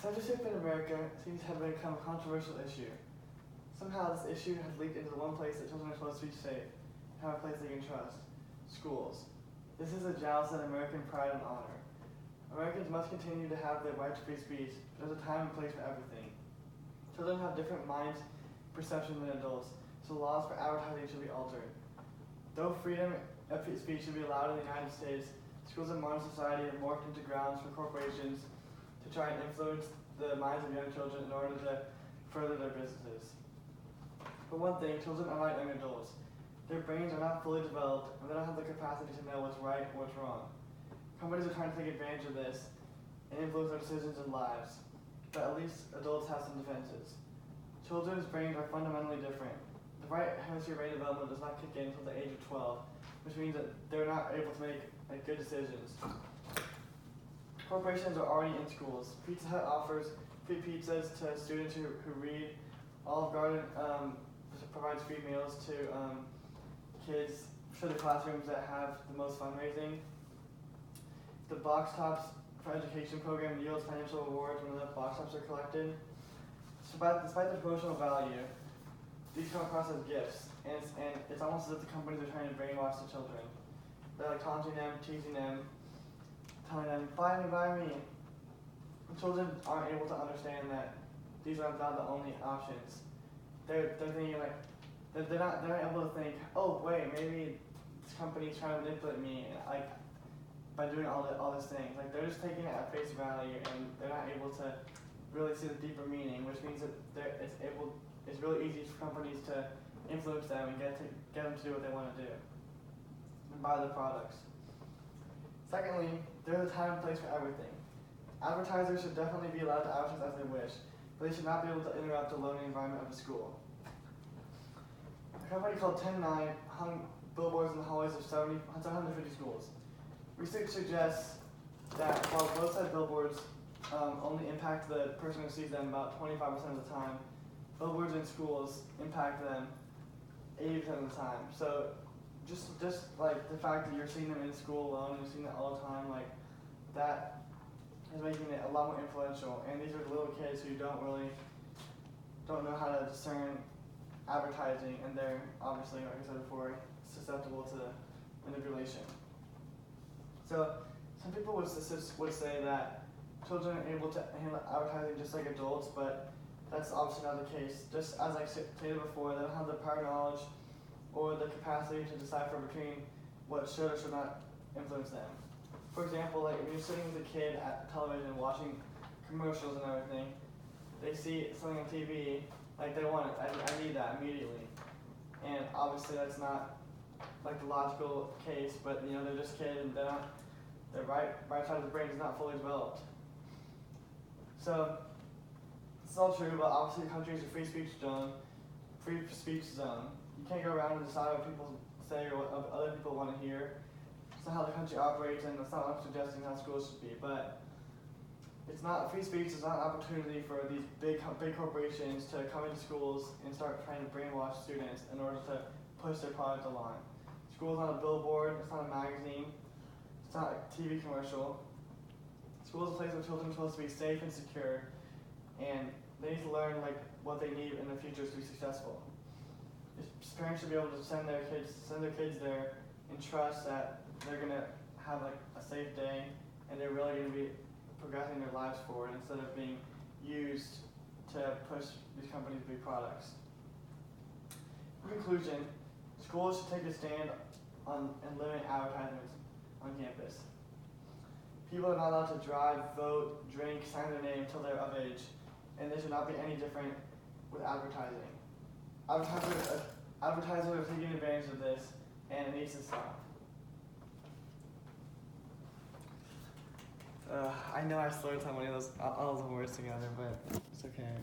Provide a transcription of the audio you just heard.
Censorship in America seems to have become a controversial issue. Somehow this issue has leaked into the one place that children are supposed to be safe, have a place they can trust: schools. This is a joust at American pride and honor. Americans must continue to have the right to free speech, but there's a time and place for everything. Children have different minds and perceptions than adults, so laws for advertising should be altered. Though freedom of speech should be allowed in the United States, schools in modern society have morphed into grounds for corporations to try and influence the minds of young children in order to further their businesses. For one thing, children are like young adults. Their brains are not fully developed, and they don't have the capacity to know what's right or what's wrong. Companies are trying to take advantage of this and influence their decisions and lives, but at least adults have some defenses. Children's brains are fundamentally different. The right hemisphere brain development does not kick in until the age of 12, which means that they're not able to make good decisions. Corporations are already in schools. Pizza Hut offers free pizzas to students who read. Olive Garden provides free meals to kids for the classrooms that have the most fundraising. The Box Tops for Education program yields financial rewards when enough box tops are collected. Despite the promotional value, these come across as gifts, and it's almost as if the companies are trying to brainwash the children. They're like taunting them, teasing them, telling them, buy me. And children aren't able to understand that these are not the only options. They're thinking like, they're not able to think, oh wait, maybe this company's trying to manipulate me, like, by doing all these things. Like, they're just taking it at face value, and they're not able to really see the deeper meaning, which means that it's really easy for companies to influence them and get them to do what they want to do and buy their products. Secondly, there's a time and place for everything. Advertisers should definitely be allowed to advertise as they wish, but they should not be able to interrupt the learning environment of the school. A company called 10-9 hung billboards in the hallways of 750 schools. Research suggests that while roadside billboards only impact the person who sees them about 25% of the time, billboards in schools impact them 80% of the time. So just like the fact that you're seeing them in school alone, and you're seeing it all the time, like that is making it a lot more influential. And these are little kids who don't know how to discern advertising, and they're obviously, like I said before, susceptible to manipulation. So some people would say that children are able to handle advertising just like adults, but that's obviously not the case. Just as I stated before, they don't have the prior knowledge or the capacity to decipher between what should or should not influence them. For example, like when you're sitting with a kid at television watching commercials and everything, they see something on TV, like they want it. I need that immediately. And obviously that's not like the logical case, but they're just kids, and their right side of the brain is not fully developed. So it's all true, but obviously the country is a free speech zone. You can't go around and decide what people say or what other people want to hear. It's not how the country operates, and it's not what I'm suggesting how schools should be. But it's not free speech. It's not an opportunity for these big corporations to come into schools and start trying to brainwash students in order to push their product along. School's not a billboard. It's not a magazine. It's not a TV commercial. School is a place where children are supposed to be safe and secure, and they need to learn what they need in the future to be successful. Parents should be able to send their kids there and trust that they're gonna have a safe day, and they're really gonna be progressing their lives forward instead of being used to push these companies' big products. In conclusion, schools should take a stand on and limit advertisements on campus. People are not allowed to drive, vote, drink, sign their name until they're of age, and they should not be any different with advertising. Advertisers are taking advantage of this, and it needs to stop. I know I slurred all those words together, but it's okay.